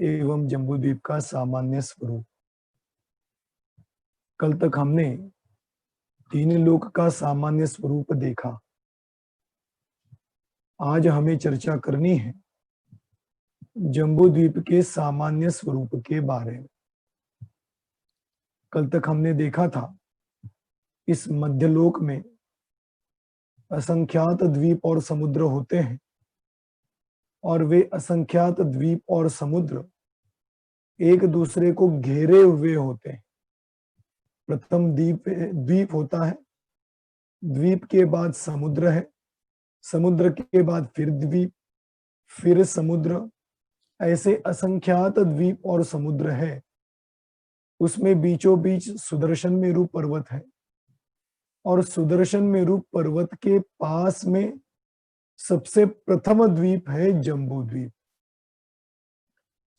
एवं जम्बूद्वीप का सामान्य स्वरूप। कल तक हमने तीन लोक का सामान्य स्वरूप देखा। आज हमें चर्चा करनी है जम्बूद्वीप के सामान्य स्वरूप के बारे में। कल तक हमने देखा था इस मध्यलोक में असंख्यात द्वीप और समुद्र होते हैं और वे असंख्यात द्वीप और समुद्र एक दूसरे को घेरे हुए होते हैं। प्रथम द्वीप होता है, द्वीप के बाद समुद्र है, समुद्र के बाद फिर द्वीप, फिर समुद्र, ऐसे असंख्यात द्वीप और समुद्र है। उसमें बीचों बीच सुदर्शन मेरु पर्वत है और सुदर्शन मेरु पर्वत के पास में सबसे प्रथम द्वीप है जम्बू द्वीप।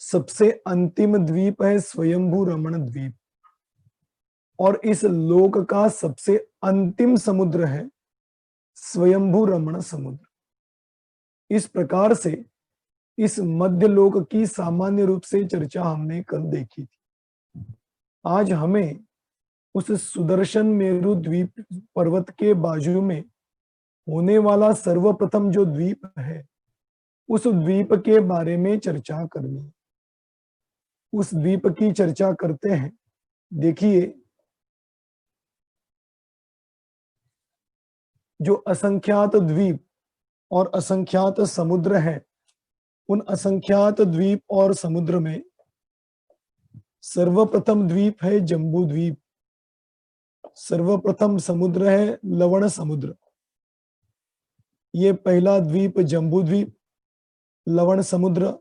सबसे अंतिम द्वीप है स्वयंभू रमण द्वीप और इस लोक का सबसे अंतिम समुद्र है स्वयंभू रमण समुद्र। इस प्रकार से इस मध्य लोक की सामान्य रूप से चर्चा हमने कल देखी थी। आज हमें उस सुदर्शन मेरु द्वीप पर्वत के बाजू में होने वाला सर्वप्रथम जो द्वीप है उस द्वीप के बारे में चर्चा करनी है। उस द्वीप की चर्चा करते हैं। देखिए, जो असंख्यात द्वीप और असंख्यात समुद्र है, उन असंख्यात द्वीप और समुद्र में सर्वप्रथम द्वीप है जम्बू द्वीप। सर्वप्रथम समुद्र है लवण समुद्र। ये पहला द्वीप जम्बू द्वीप, लवण समुद्र,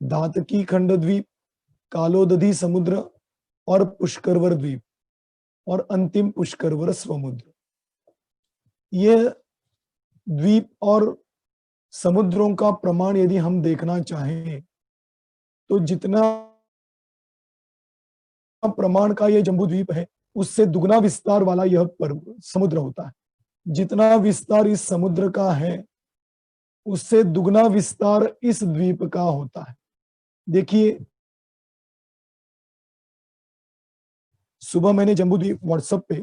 धातकी खंड द्वीप, कालोदधी समुद्र और पुष्करवर द्वीप और अंतिम पुष्करवर समुद्र। ये द्वीप और समुद्रों का प्रमाण यदि हम देखना चाहें तो जितना प्रमाण का यह जम्बू द्वीप है उससे दुगना विस्तार वाला यह समुद्र होता है। जितना विस्तार इस समुद्र का है उससे दुगना विस्तार इस द्वीप का होता है। देखिए, सुबह मैंने जम्बू द्वीप व्हाट्सएप पे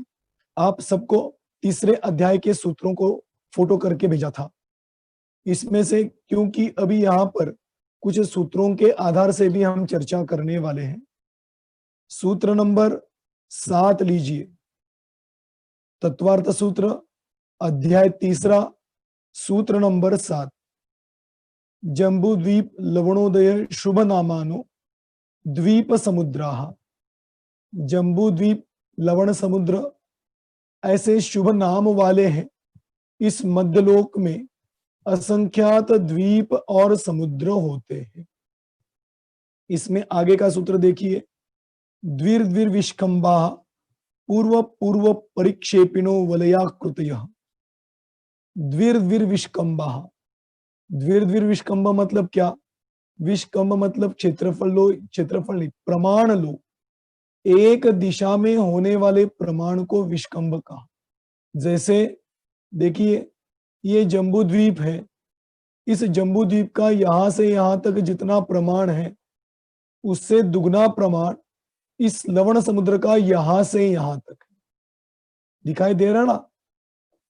आप सबको तीसरे अध्याय के सूत्रों को फोटो करके भेजा था। इसमें से क्योंकि अभी यहां पर कुछ सूत्रों के आधार से भी हम चर्चा करने वाले हैं। सूत्र नंबर 7 लीजिए, तत्वार्थ सूत्र, अध्याय 3, सूत्र नंबर 7। जम्बू द्वीप लवणोदय शुभ नामानो द्वीप समुद्राः। जम्बू द्वीप, लवण समुद्र ऐसे शुभ नाम वाले हैं। इस मध्यलोक में असंख्यात द्वीप और समुद्र होते हैं। इसमें आगे का सूत्र देखिए, द्विर्द्विर विष्कंबा पूर्व पूर्व परिक्षेपिणो वलयाकृतयः। द्विर्द्विर विष्कंबा, द्विर्द्विर विष्कंब मतलब क्या? विष्कंब मतलब क्षेत्रफल लो, क्षेत्रफल नहीं, प्रमाण लो। एक दिशा में होने वाले प्रमाण को विष्कंब कहा। जैसे देखिए, ये जम्बू द्वीप है। इस जम्बू द्वीप का यहां से यहां तक जितना प्रमाण है उससे दुगना प्रमाण इस लवण समुद्र का यहां से यहां तक है। दिखाई दे रहा ना?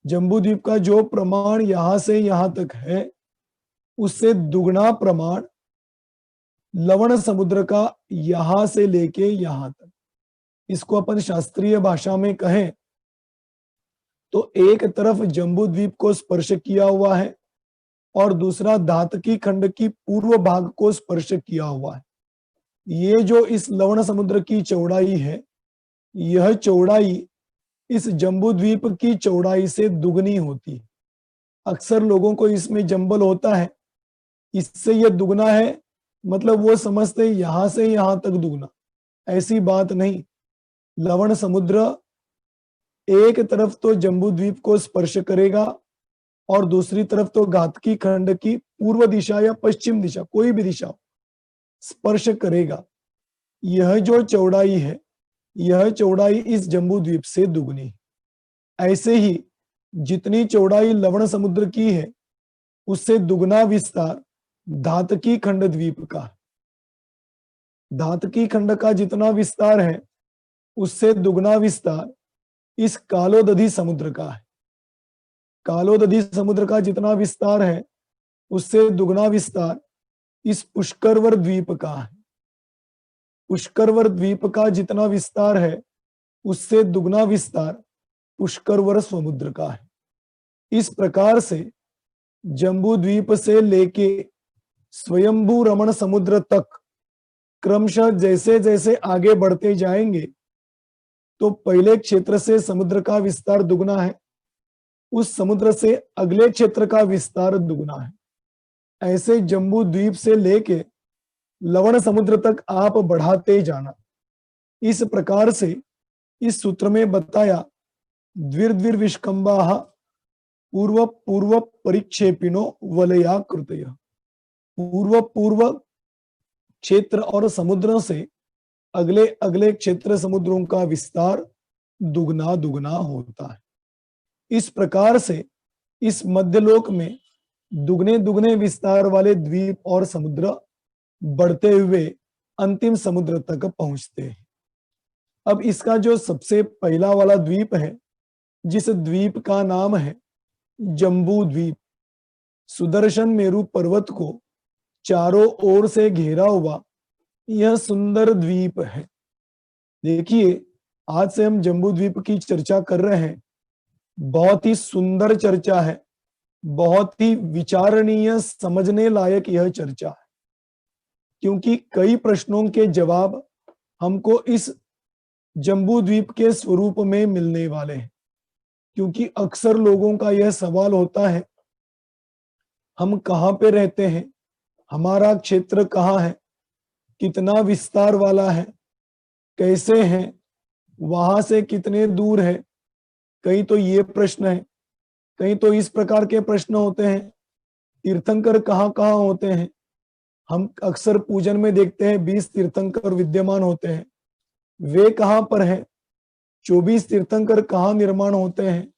जम्बू द्वीप का जो प्रमाण यहां से यहां तक है उससे दुगना प्रमाण लवण समुद्र का यहां से लेके यहां तक। इसको अपन शास्त्रीय भाषा में कहें तो एक तरफ जम्बू द्वीप को स्पर्श किया हुआ है और दूसरा धातकी खंड की पूर्व भाग को स्पर्श किया हुआ है। ये जो इस लवण समुद्र की चौड़ाई है, यह चौड़ाई इस जम्बू द्वीप की चौड़ाई से दुगनी होती है। अक्सर लोगों को इसमें जंबल होता है, इससे यह दुगना है मतलब वो समझते यहां से यहां तक दुगना। ऐसी बात नहीं। लवण समुद्र एक तरफ तो जम्बू द्वीप को स्पर्श करेगा और दूसरी तरफ तो घातकी खंड की पूर्व दिशा या पश्चिम दिशा, कोई भी दिशा स्पर्श करेगा। यह जो चौड़ाई है, यह चौड़ाई इस जम्बू द्वीप से दुगनी है। ऐसे ही जितनी चौड़ाई लवण समुद्र की है उससे दुगना विस्तार धातकी खंड द्वीप का है। धातकी खंड का जितना विस्तार है उससे दुगना विस्तार इस कालोदधि समुद्र का है। कालोदधि समुद्र का जितना विस्तार है उससे दुगना विस्तार इस पुष्करवर द्वीप का है। पुष्करवर द्वीप का जितना विस्तार है उससे दुगना विस्तार पुष्करवर समुद्र का है। इस प्रकार से जम्बू द्वीप से लेके स्वयंभू रमण समुद्र तक क्रमशः जैसे जैसे आगे बढ़ते जाएंगे तो पहले क्षेत्र से समुद्र का विस्तार दुगना है, उस समुद्र से अगले क्षेत्र का विस्तार दुगना है। ऐसे जम्बू द्वीप से लेके लवण समुद्र तक आप बढ़ाते जाना। इस प्रकार से इस सूत्र में बताया द्विर्द्विर विष्कंबा पूर्व पूर्व परिक्षेपिनो वलयाकृतय। पूर्व पूर्व क्षेत्र और समुद्रों से अगले अगले क्षेत्र समुद्रों का विस्तार दुगना दुगना होता है। इस प्रकार से इस मध्यलोक में दुगने दुगने विस्तार वाले द्वीप और समुद्र बढ़ते हुए अंतिम समुद्र तक पहुंचते हैं। अब इसका जो सबसे पहला वाला द्वीप है, जिस द्वीप का नाम है जम्बू द्वीप, सुदर्शन मेरु पर्वत को चारों ओर से घेरा हुआ यह सुंदर द्वीप है। देखिए, आज से हम जम्बू द्वीप की चर्चा कर रहे हैं। बहुत ही सुंदर चर्चा है, बहुत ही विचारणीय, समझने लायक यह चर्चा है, क्योंकि कई प्रश्नों के जवाब हमको इस जम्बू द्वीप के स्वरूप में मिलने वाले हैं। क्योंकि अक्सर लोगों का यह सवाल होता है, हम कहाँ पे रहते हैं, हमारा क्षेत्र कहाँ है, कितना विस्तार वाला है, कैसे हैं, वहां से कितने दूर है। कई तो ये प्रश्न है, कई तो इस प्रकार के प्रश्न होते हैं, तीर्थंकर कहाँ कहाँ होते हैं। हम अक्सर पूजन में देखते हैं 20 तीर्थंकर विद्यमान होते हैं, वे कहाँ पर हैं, 24 तीर्थंकर कहाँ निर्माण होते हैं।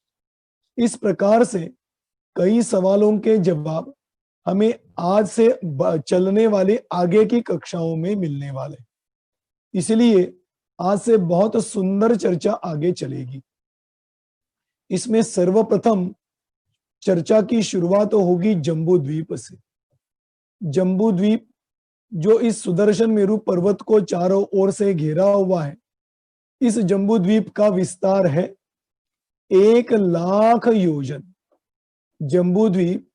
इस प्रकार से कई सवालों के जवाब हमें आज से चलने वाले आगे की कक्षाओं में मिलने वाले। इसलिए आज से बहुत सुंदर चर्चा आगे चलेगी। इसमें सर्वप्रथम चर्चा की शुरुआत होगी जम्बू द्वीप से। जम्बू द्वीप जो इस सुदर्शन मेरु पर्वत को चारों ओर से घेरा हुआ है, इस जम्बू द्वीप का विस्तार है 1,00,000 योजन। जम्बू द्वीप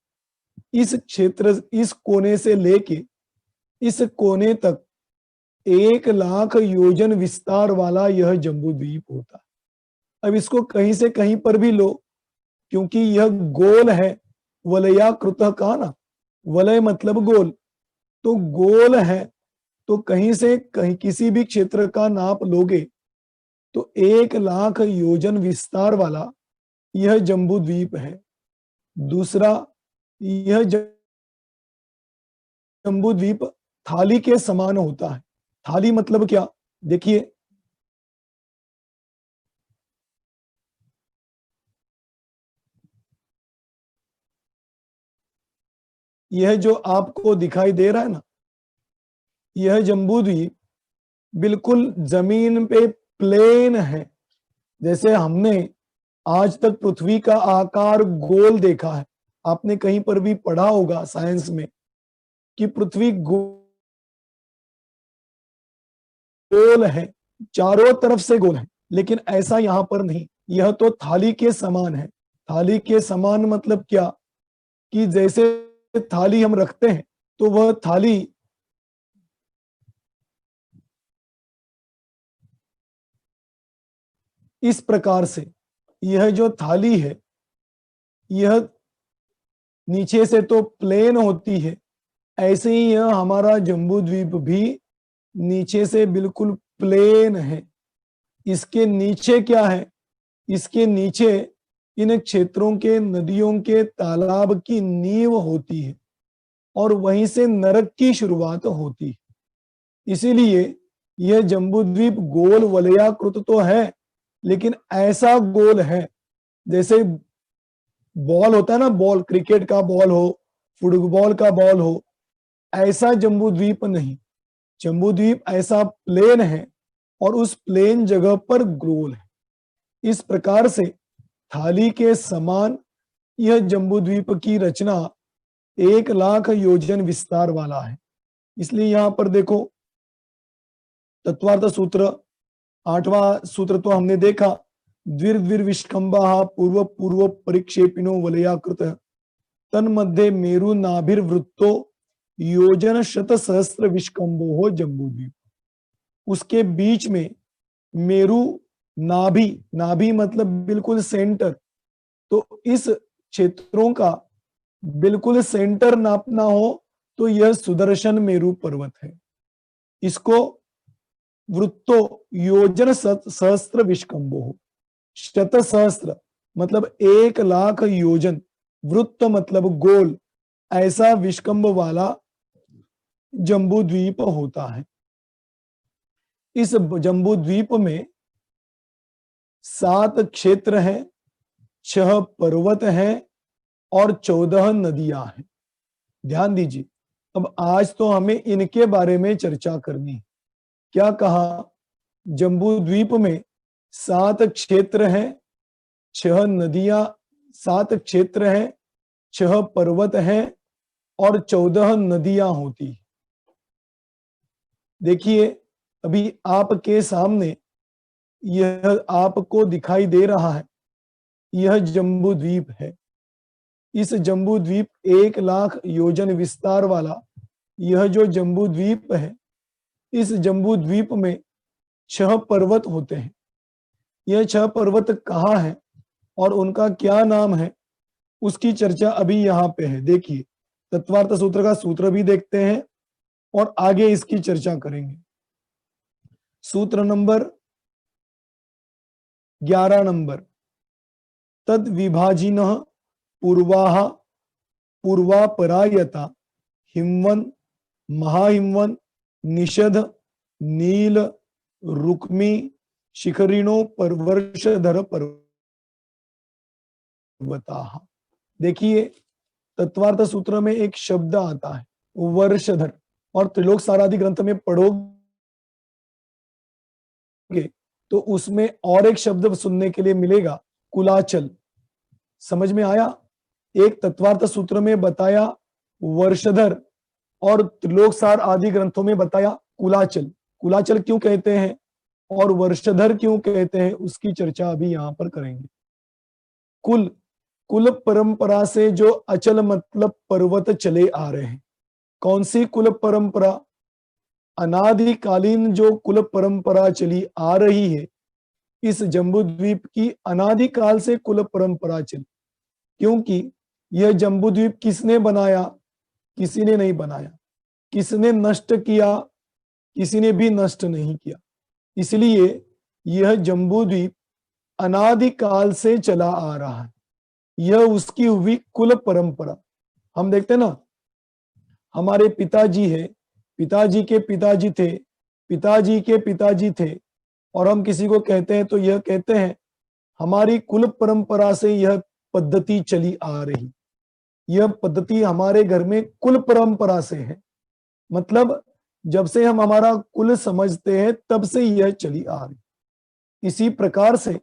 इस क्षेत्र, इस कोने से लेके इस कोने तक 1,00,000 योजन विस्तार वाला यह जम्बू द्वीप होता है। अब इसको कहीं से कहीं पर भी लो, क्योंकि यह गोल है, वलयाकृत का ना, वलय मतलब गोल, तो गोल है, तो कहीं से कहीं किसी भी क्षेत्र का नाप लोगे तो 1,00,000 योजन विस्तार वाला यह जम्बू द्वीप है। दूसरा, यह जम्बू द्वीप थाली के समान होता है। थाली मतलब क्या, देखिए, यह जो आपको दिखाई दे रहा है ना, यह जम्बू द्वीप बिल्कुल जमीन पे प्लेन है। जैसे हमने आज तक पृथ्वी का आकार गोल देखा है, आपने कहीं पर भी पढ़ा होगा साइंस में कि पृथ्वी गोल है, चारों तरफ से गोल है, लेकिन ऐसा यहां पर नहीं। यह तो थाली के समान है। थाली के समान मतलब क्या, कि जैसे थाली हम रखते हैं तो वह थाली इस प्रकार से, यह जो थाली है यह नीचे से तो प्लेन होती है, ऐसे ही यह हमारा जम्बू द्वीप भी नीचे से बिल्कुल प्लेन है। इसके नीचे क्या है, इसके नीचे इन क्षेत्रों के, नदियों के, तालाब की नींव होती है और वहीं से नरक की शुरुआत होती है। इसीलिए यह जम्बू द्वीप गोल वलयाकृत तो है, लेकिन ऐसा गोल है जैसे बॉल होता है ना, बॉल, क्रिकेट का बॉल हो, फुटबॉल का बॉल हो, ऐसा जम्बू द्वीप नहीं। जम्बूद्वीप ऐसा प्लेन है और उस प्लेन जगह पर गोल है। इस प्रकार से थाली के समान यह जम्बूद्वीप की रचना 1,00,000 योजन विस्तार वाला है। इसलिए यहां पर देखो, तत्वार्थ सूत्र 8वां सूत्र तो हमने देखा, द्विर्द्विर्विष्कंभा पूर्व पूर्व परिक्षेपिनो वलयाकृत तन्मध्ये मेरु नाभिर्वृत्तो योजन शत सहस्त्र विष्कंभो हो जम्बूद्वीप। उसके बीच में मेरु नाभि, नाभि मतलब बिल्कुल सेंटर, तो इस क्षेत्रों का बिल्कुल सेंटर नापना हो तो यह सुदर्शन मेरु पर्वत है। इसको वृत्तो योजन सहस्त्र विष्कंभो हो, शत सहस्त्र मतलब 1,00,000 योजन, वृत्त मतलब गोल, ऐसा विष्कंभ वाला जम्बूद्वीप होता है। इस जम्बूद्वीप में 7 क्षेत्र हैं, 6 पर्वत हैं और 14 नदियां हैं। ध्यान दीजिए, अब आज तो हमें इनके बारे में चर्चा करनी है। क्या कहा? जम्बूद्वीप में 7 क्षेत्र हैं, 6 नदियां, 7 क्षेत्र हैं, 6 पर्वत हैं और 14 नदियां होती। देखिए, अभी आपके सामने यह आपको दिखाई दे रहा है, यह जम्बूद्वीप है। इस जम्बूद्वीप 1,00,000 योजन विस्तार वाला यह जो जम्बूद्वीप है, इस जम्बूद्वीप में 6 पर्वत होते हैं। यह 6 पर्वत कहाँ हैं और उनका क्या नाम है, उसकी चर्चा अभी यहाँ पे है। देखिए, तत्वार्थ सूत्र का सूत्र भी देखते हैं और आगे इसकी चर्चा करेंगे। सूत्र नंबर 11 नंबर, तद विभाजिनः पूर्वाः पूर्वापरायता हिमवन महाहिमवन निषद नील रुक्मी शिखरिणो परवर्षधर पर्वताः। देखिए, तत्वार्थ सूत्र में एक शब्द आता है वर्षधर, और त्रिलोक सारादि ग्रंथ में पढ़ोगे तो उसमें और एक शब्द सुनने के लिए मिलेगा, कुलाचल। समझ में आया? एक तत्वार्थ सूत्र में बताया वर्षधर और त्रिलोक सार आदि ग्रंथों में बताया कुलाचल। कुलाचल क्यों कहते हैं और वर्षधर क्यों कहते हैं, उसकी चर्चा अभी यहां पर करेंगे। कुल, कुल परंपरा से जो अचल मतलब पर्वत चले आ रहे हैं। कौन सी कुल परंपरा? अनादिकालीन जो कुल परंपरा चली आ रही है, इस जम्बूद्वीप की अनादिकाल से कुल परंपरा चली। क्योंकि यह जम्बूद्वीप किसने बनाया? किसी ने नहीं बनाया। किसने नष्ट किया? किसी ने भी नष्ट नहीं किया। इसलिए यह जम्बूद्वीप अनादिकाल से चला आ रहा है। यह उसकी हुई कुल परंपरा। हम देखते हैं ना, हमारे पिताजी है, पिताजी के पिताजी थे, पिताजी के पिताजी थे, और हम किसी को कहते हैं तो यह कहते हैं हमारी कुल परंपरा से यह पद्धति चली आ रही। यह पद्धति हमारे घर में कुल परंपरा से है, मतलब जब से हम हमारा कुल समझते हैं तब से यह चली आ रही। इसी प्रकार से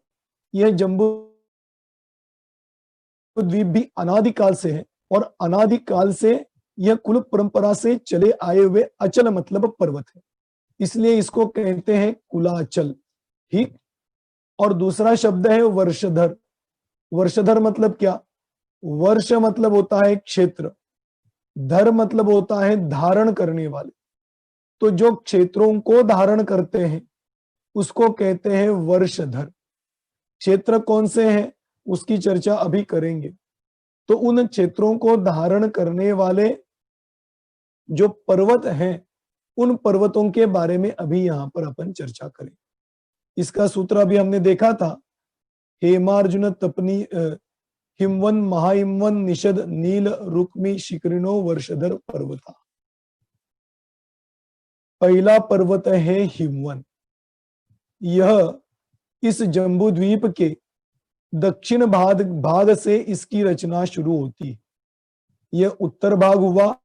यह जम्बूद्वीप भी अनादिकाल से है और अनादिकाल से यह कुल परंपरा से चले आए हुए अचल मतलब पर्वत है, इसलिए इसको कहते हैं कुलाचल। ठीक। और दूसरा शब्द है वर्षधर। वर्षधर मतलब क्या? वर्ष मतलब होता है क्षेत्र, धर मतलब होता है धारण करने वाले। तो जो क्षेत्रों को धारण करते हैं उसको कहते हैं वर्षधर। क्षेत्र कौन से हैं उसकी चर्चा अभी करेंगे। तो उन क्षेत्रों को धारण करने वाले जो पर्वत हैं, उन पर्वतों के बारे में अभी यहां पर अपन चर्चा करें। इसका सूत्र अभी हमने देखा था, हेमार्जुन तपनी हिमवन महाहिमवन निषद नील रुक्मी शिखरिणो वर्षधर पर्वता। पहला पर्वत है हिमवन। यह इस जम्बूद्वीप के दक्षिण भाग से इसकी रचना शुरू होती है। यह उत्तर भाग हुआ,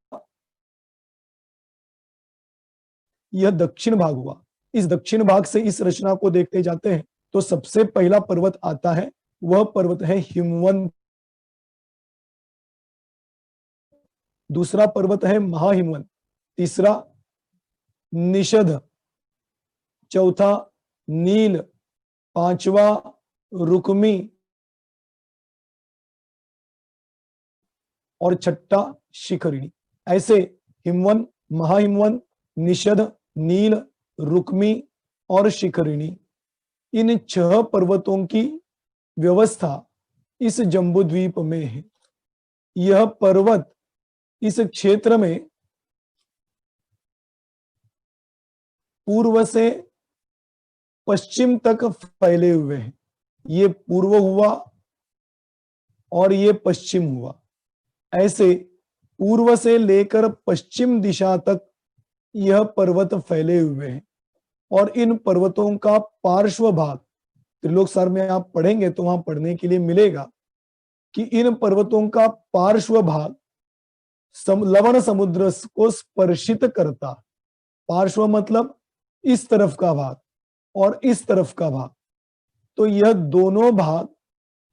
यह दक्षिण भाग हुआ। इस दक्षिण भाग से इस रचना को देखते जाते हैं तो सबसे पहला पर्वत आता है, वह पर्वत है हिमवंत। दूसरा पर्वत है महाहिमवंत, तीसरा निषद, चौथा नील, पांचवा रुक्मी और छठा शिखरिणी। ऐसे हिमवन, महाहिमवन, निषद, नील, रुक्मी और शिखरिणी, इन 6 पर्वतों की व्यवस्था इस जम्बूद्वीप में है। यह पर्वत इस क्षेत्र में पूर्व से पश्चिम तक फैले हुए हैं। ये पूर्व हुआ और ये पश्चिम हुआ। ऐसे पूर्व से लेकर पश्चिम दिशा तक यह पर्वत फैले हुए हैं और इन पर्वतों का पार्श्व भाग त्रिलोक सार में आप पढ़ेंगे तो वहां पढ़ने के लिए मिलेगा कि इन पर्वतों का पार्श्व भाग लवण समुद्र को स्पर्शित करता। पार्श्व मतलब इस तरफ का भाग और इस तरफ का भाग, तो यह दोनों भाग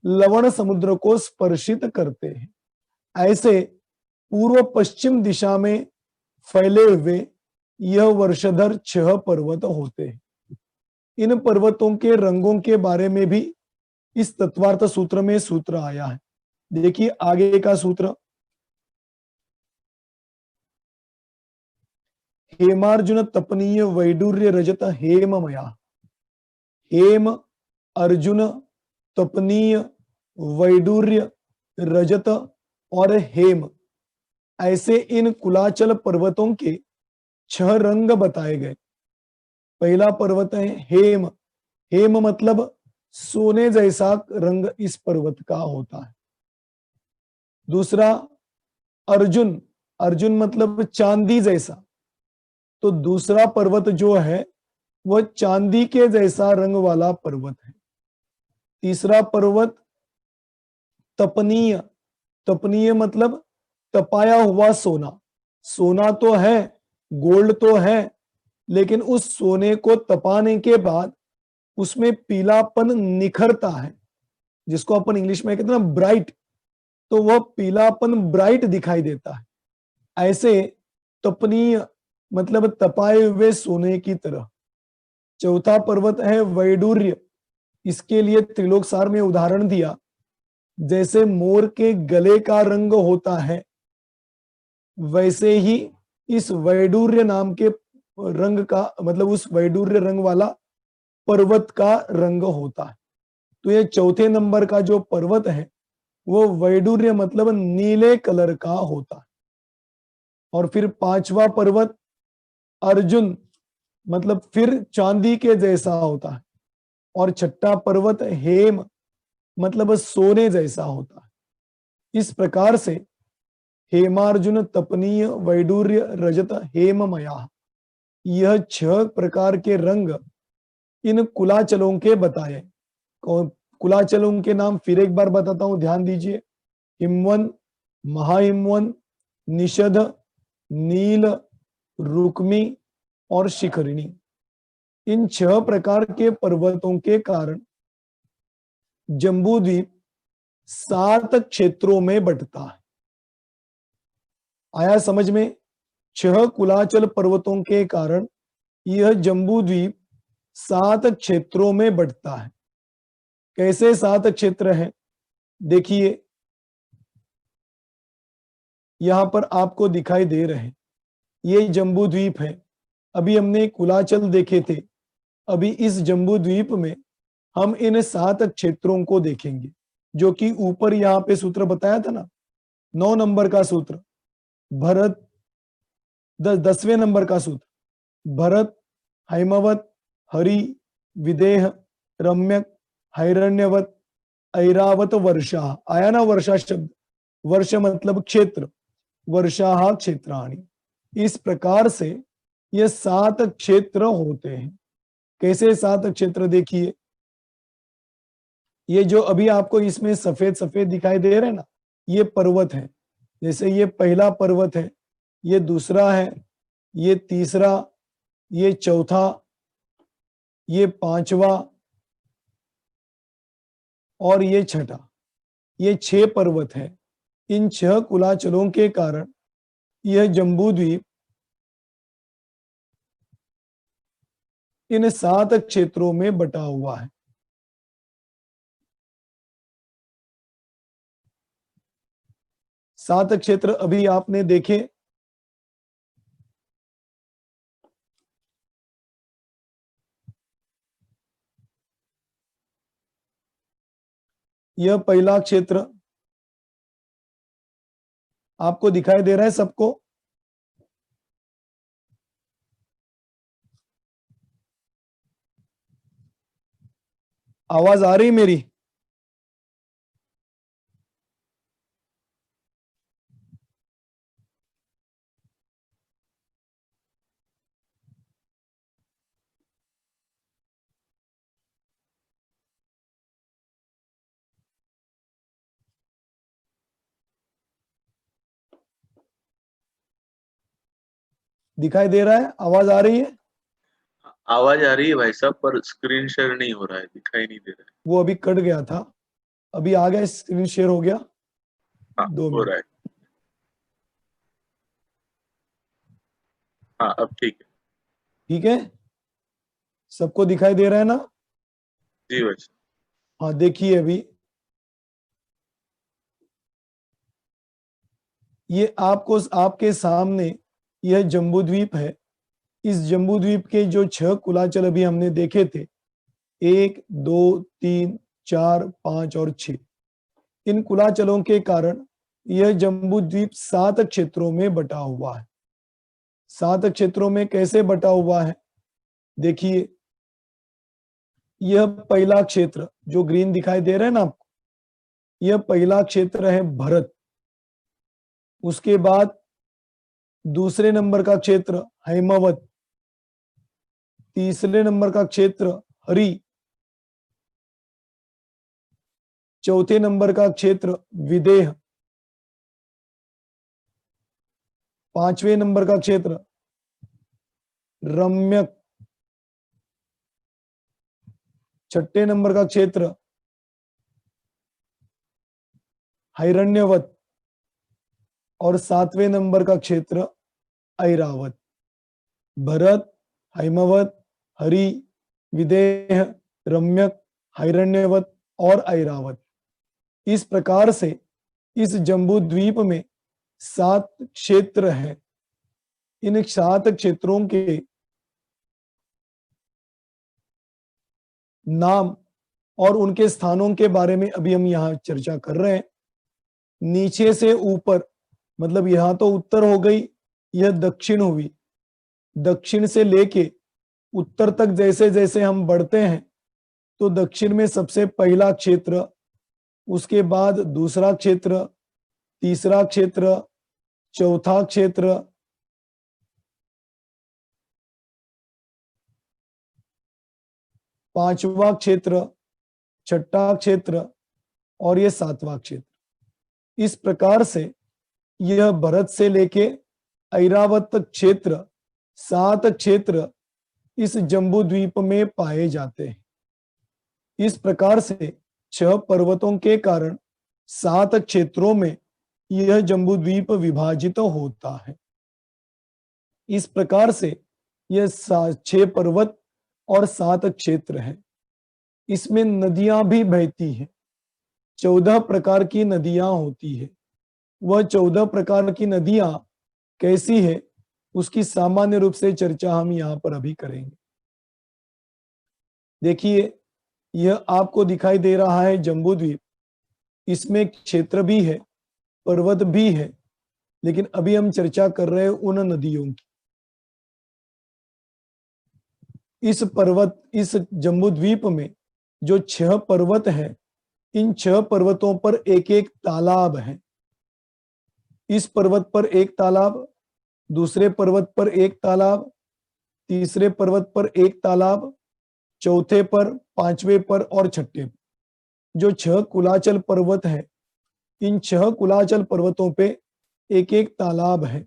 लवण समुद्र को स्पर्शित करते हैं। ऐसे पूर्व पश्चिम दिशा में फैले हुए यह वर्षधर 6 पर्वत होते हैं। इन पर्वतों के रंगों के बारे में भी इस तत्वार्थ सूत्र में सूत्र आया है। देखिए आगे का सूत्र, हेमार्जुन तपनीय वैडूर्य रजत हेममया। हेम, अर्जुन, तपनीय, वैडूर्य, रजत और हेम, ऐसे इन कुलाचल पर्वतों के 6 रंग बताए गए। पहला पर्वत है हेम। हेम मतलब सोने जैसा रंग इस पर्वत का होता है। दूसरा अर्जुन, अर्जुन मतलब चांदी जैसा, तो दूसरा पर्वत जो है वह चांदी के जैसा रंग वाला पर्वत है। तीसरा पर्वत तपनीय। तपनीय मतलब तपाया हुआ सोना। सोना तो है, गोल्ड तो है, लेकिन उस सोने को तपाने के बाद उसमें पीलापन निखरता है, जिसको अपन इंग्लिश में कहते हैं ना ब्राइट, तो वह पीलापन ब्राइट दिखाई देता है। ऐसे तपनीय मतलब तपाए हुए सोने की तरह। चौथा पर्वत है वैडूर्य। इसके लिए त्रिलोक सार में उदाहरण दिया, जैसे मोर के गले का रंग होता है वैसे ही इस वैडूर्य नाम के रंग का मतलब उस वैडूर्य रंग वाला पर्वत का रंग होता है। तो ये चौथे नंबर का जो पर्वत है वो वैडूर्य मतलब नीले कलर का होता है। और फिर पांचवा पर्वत अर्जुन मतलब फिर चांदी के जैसा होता है। और छठा पर्वत हेम मतलब सोने जैसा होता है। इस प्रकार से हेमार्जुन तपनीय वैडूर्य रजत हेममया, यह 6 प्रकार के रंग इन कुलाचलों के बताए। कुलाचलों के नाम फिर एक बार बताता हूं, ध्यान दीजिए। हिमवन, महाहिमवन, निषद, नील, रुक्मी और शिखरिणी। इन 6 प्रकार के पर्वतों के कारण जम्बूद्वीप 7 क्षेत्रों में बंटता है। आया समझ में? 6 कुलाचल पर्वतों के कारण यह जम्बूद्वीप 7 क्षेत्रों में बंटता है। कैसे 7 क्षेत्र हैं? देखिए यहां पर आपको दिखाई दे रहे हैं, ये जम्बूद्वीप है। अभी हमने कुलाचल देखे थे, अभी इस जम्बूद्वीप में हम इन 7 क्षेत्रों को देखेंगे, जो कि ऊपर यहाँ पे सूत्र बताया था ना, 9 नंबर का सूत्र भरत, 10वें नंबर का सूत्र भरत, हैमवत, हरि, विदेह, रम्यक, हैरण्यवत, ऐरावत, वर्षा। आया ना वर्षा शब्द? वर्ष मतलब क्षेत्र, वर्षा क्षेत्राणि। इस प्रकार से ये 7 क्षेत्र होते हैं। कैसे 7 क्षेत्र? देखिए ये जो अभी आपको इसमें सफेद सफेद दिखाई दे रहे हैं ना, ये पर्वत है। जैसे ये पहला पर्वत है, ये दूसरा है, ये तीसरा, ये चौथा, ये पांचवा और ये छठा। ये 6 पर्वत है। इन 6 कुलाचलों के कारण यह जम्बू द्वीप इन 7 क्षेत्रों में बटा हुआ है। सात क्षेत्र अभी आपने देखे। यह पहला क्षेत्र आपको दिखाई दे रहा है सबको? आवाज आ रही मेरी? दिखाई दे रहा है? आवाज आ रही है? आवाज आ रही है भाई साहब, पर स्क्रीन शेयर नहीं हो रहा है, दिखाई नहीं दे रहा है। वो अभी कट गया था, अभी आ गया, स्क्रीन शेयर हो गया। हाँ 2 हो मिनट। रहा है। हाँ अब ठीक है। ठीक है, सबको दिखाई दे रहा है ना? जी भाई साहब। हाँ देखिए, अभी ये आपको आपके सामने यह जम्बूद्वीप है। इस जम्बूद्वीप के जो 6 कुलाचल अभी हमने देखे थे, 1, 2, 3, 4, 5 और 6, इन कुलाचलों के कारण यह जम्बूद्वीप 7 क्षेत्रों में बटा हुआ है। 7 क्षेत्रों में कैसे बटा हुआ है? देखिए, यह पहला क्षेत्र जो ग्रीन दिखाई दे रहा है ना आपको, यह पहला क्षेत्र है भरत। उसके बाद दूसरे नंबर का क्षेत्र हैमवत, तीसरे नंबर का क्षेत्र हरि, चौथे नंबर का क्षेत्र विदेह, पांचवें नंबर का क्षेत्र रम्यक, छठे नंबर का क्षेत्र हिरण्यवत और 7वें नंबर का क्षेत्र ऐरावत। भरत, हैमवत, हरि, विदेह, रम्यक, हिरण्यवत और ऐरावत। इस प्रकार से इस जम्बू द्वीप में 7 क्षेत्र हैं। इन 7 क्षेत्रों के नाम और उनके स्थानों के बारे में अभी हम यहाँ चर्चा कर रहे हैं। नीचे से ऊपर, मतलब यहाँ तो उत्तर हो गई, यह दक्षिण हुई। दक्षिण से लेके उत्तर तक जैसे जैसे हम बढ़ते हैं, तो दक्षिण में सबसे पहला क्षेत्र, उसके बाद दूसरा क्षेत्र, तीसरा क्षेत्र, चौथा क्षेत्र, पांचवा क्षेत्र, छठा क्षेत्र और ये 7वां क्षेत्र। इस प्रकार से यह भरत से लेके ऐरावत तक क्षेत्र, 7 क्षेत्र इस जम्बू द्वीप में पाए जाते हैं। इस प्रकार से 6 पर्वतों के कारण 7 क्षेत्रों में यह जम्बू द्वीप विभाजित होता है। इस प्रकार से यह 6 पर्वत और 7 क्षेत्र है। इसमें नदियां भी बहती हैं। 14 प्रकार की नदियां होती है। वह 14 प्रकार की नदियां कैसी है, उसकी सामान्य रूप से चर्चा हम यहां पर अभी करेंगे। देखिए, यह आपको दिखाई दे रहा है जम्बूद्वीप। इसमें क्षेत्र भी है, पर्वत भी है, लेकिन अभी हम चर्चा कर रहे हैं उन नदियों की। इस जम्बूद्वीप में जो 6 पर्वत हैं, इन 6 पर्वतों पर एक एक तालाब है। इस पर्वत पर एक तालाब, दूसरे पर्वत पर एक तालाब, तीसरे पर्वत पर एक तालाब, चौथे पर, पांचवें पर और छठे पर। जो 6 कुलाचल पर्वत है, इन 6 कुलाचल पर्वतों पे एक एक तालाब है।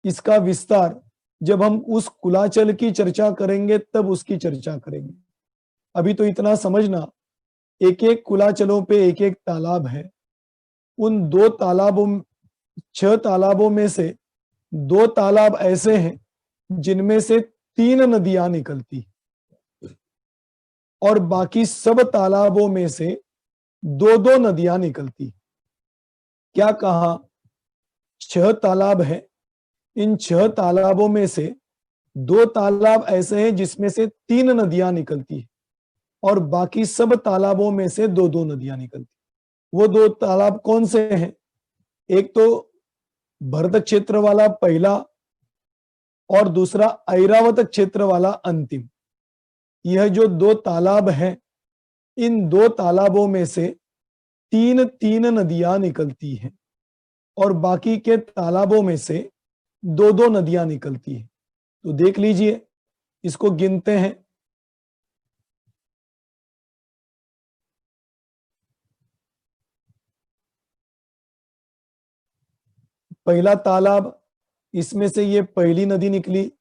इसका विस्तार जब हम उस कुलाचल की चर्चा करेंगे तब उसकी चर्चा करेंगे। अभी तो इतना समझना, एक एक कुलाचलों पे एक एक तालाब है। उन 2 तालाबों 6 तालाबों में से 2 तालाब ऐसे हैं जिनमें से 3 नदियां निकलती और बाकी सब तालाबों में से 2-2 नदियां निकलती। क्या कहा? 6 तालाब है, इन 6 तालाबों में से 2 तालाब ऐसे हैं जिसमें से 3 नदियां निकलती है और बाकी सब तालाबों में से 2-2 नदियां निकलती। वो 2 तालाब कौन से हैं? एक तो भरत क्षेत्र वाला पहला और दूसरा ऐरावत क्षेत्र वाला अंतिम। यह जो 2 तालाब हैं, इन 2 तालाबों में से 3-3 नदियां निकलती हैं और बाकी के तालाबों में से 2-2 नदियां निकलती हैं। तो देख लीजिए, इसको गिनते हैं। पहला तालाब, इसमें से ये पहली नदी निकली,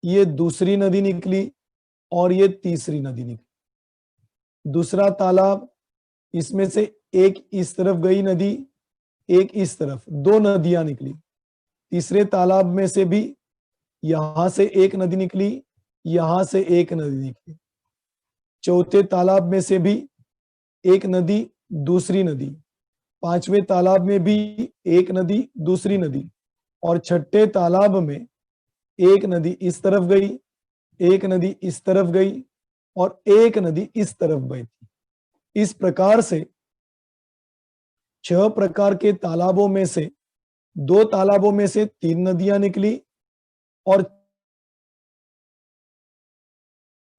ये दूसरी नदी निकली और ये तीसरी नदी निकली। दूसरा तालाब, इसमें से एक इस तरफ गई नदी, एक इस तरफ, 2 नदियां निकली। तीसरे तालाब में से भी यहां से एक नदी निकली, यहां से एक नदी निकली। चौथे तालाब में से भी एक नदी, दूसरी नदी। 5वें तालाब में भी एक नदी, दूसरी नदी। और छठे तालाब में एक नदी इस तरफ गई, एक नदी इस तरफ गई और एक नदी इस तरफ बहती। इस प्रकार से 6 प्रकार के तालाबों में से 2 तालाबों में से 3 नदियां निकली और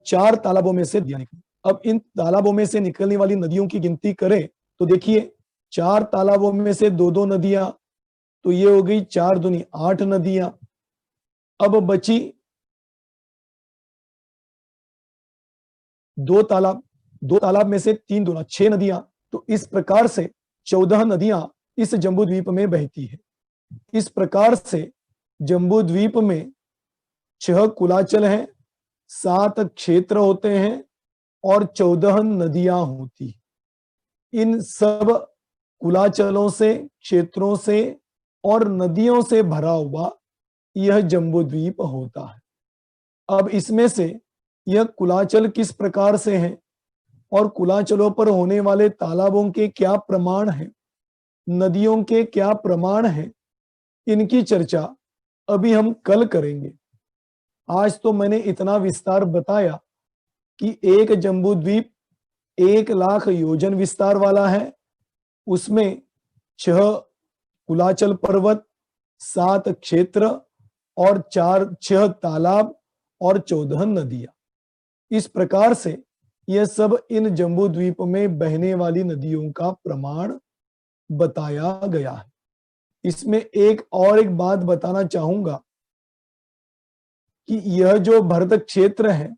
4 तालाबों में से नदियां निकली। अब इन तालाबों में से निकलने वाली नदियों की गिनती करें तो देखिए, 4 तालाबों में से 2-2 नदियां, तो ये हो गई 4 दूनी 8 नदियां। अब बची 2 तालाब, 2 तालाब में से 3 दूना 6 नदियां। तो इस प्रकार से 14 नदियां इस जम्बू द्वीप में बहती है। इस प्रकार से जम्बू द्वीप में 6 कुलाचल हैं, 7 क्षेत्र होते हैं और 14 नदियां होती। इन सब कुलाचलों से, क्षेत्रों से और नदियों से भरा हुआ यह जम्बू द्वीप होता है। अब इसमें से यह कुलाचल किस प्रकार से हैं और कुलाचलों पर होने वाले तालाबों के क्या प्रमाण हैं, नदियों के क्या प्रमाण हैं, इनकी चर्चा अभी हम कल करेंगे। आज तो मैंने इतना विस्तार बताया कि एक जम्बू द्वीप 1 लाख योजन विस्तार वाला है। उसमें 6 कुलाचल पर्वत, 7 क्षेत्र और 6 तालाब और 14 नदियां। इस प्रकार से यह सब इन जम्बू द्वीप में बहने वाली नदियों का प्रमाण बताया गया है। इसमें एक बात बताना चाहूंगा कि यह जो भरत क्षेत्र है,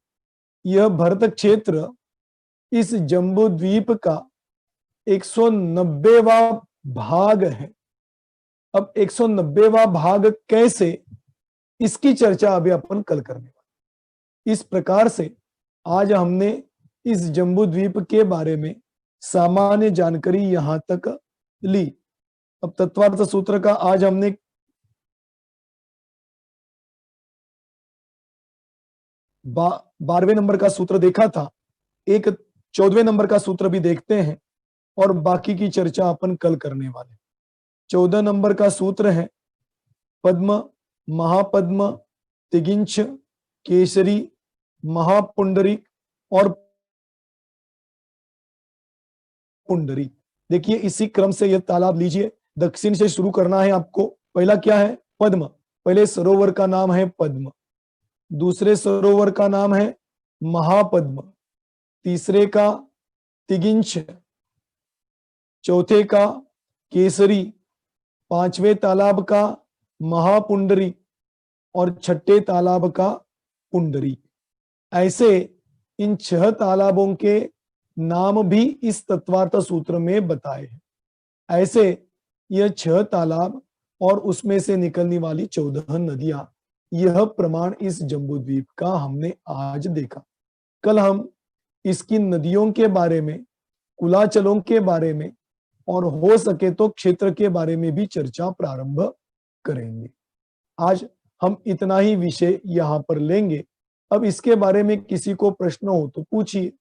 यह भरत क्षेत्र इस जम्बू द्वीप का 190वां भाग है। अब 190वां भाग कैसे, इसकी चर्चा अभी अपन कल करने वाले। इस प्रकार से आज हमने इस जम्बू द्वीप के बारे में सामान्य जानकारी यहां तक ली। अब तत्वार्थ सूत्र का आज हमने 12वें नंबर का सूत्र देखा था। एक 14वें नंबर का सूत्र भी देखते हैं और बाकी की चर्चा अपन कल करने वाले। 14 नंबर का सूत्र है पद्म, महापद्म, तिगिंछ, केसरी, महापुंडरीक और पुंडरीक। देखिए, इसी क्रम से यह तालाब लीजिए, दक्षिण से शुरू करना है आपको। पहला क्या है? पद्म। पहले सरोवर का नाम है पद्म, दूसरे सरोवर का नाम है महापद्म, तीसरे का तिगिंछ, चौथे का केसरी, 5वें तालाब का महापुंडरी और 6ठे तालाब का पुंडरी। ऐसे इन 6 तालाबों के नाम भी इस तत्वार्थ सूत्र में बताए हैं। ऐसे यह 6 तालाब और उसमें से निकलने वाली 14 नदियां यह प्रमाण इस जम्बूद्वीप का हमने आज देखा। कल हम इसकी नदियों के बारे में, कुलाचलों के बारे में और हो सके तो क्षेत्र के बारे में भी चर्चा प्रारंभ करेंगे। आज हम इतना ही विषय यहाँ पर लेंगे। अब इसके बारे में किसी को प्रश्न हो तो पूछिए।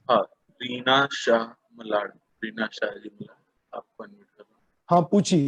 हाँ, रीना शाह मलाड, रीना शाह जी मलाड, आपको अनम्यूट कर रहा हूँ। हाँ, पूछिए।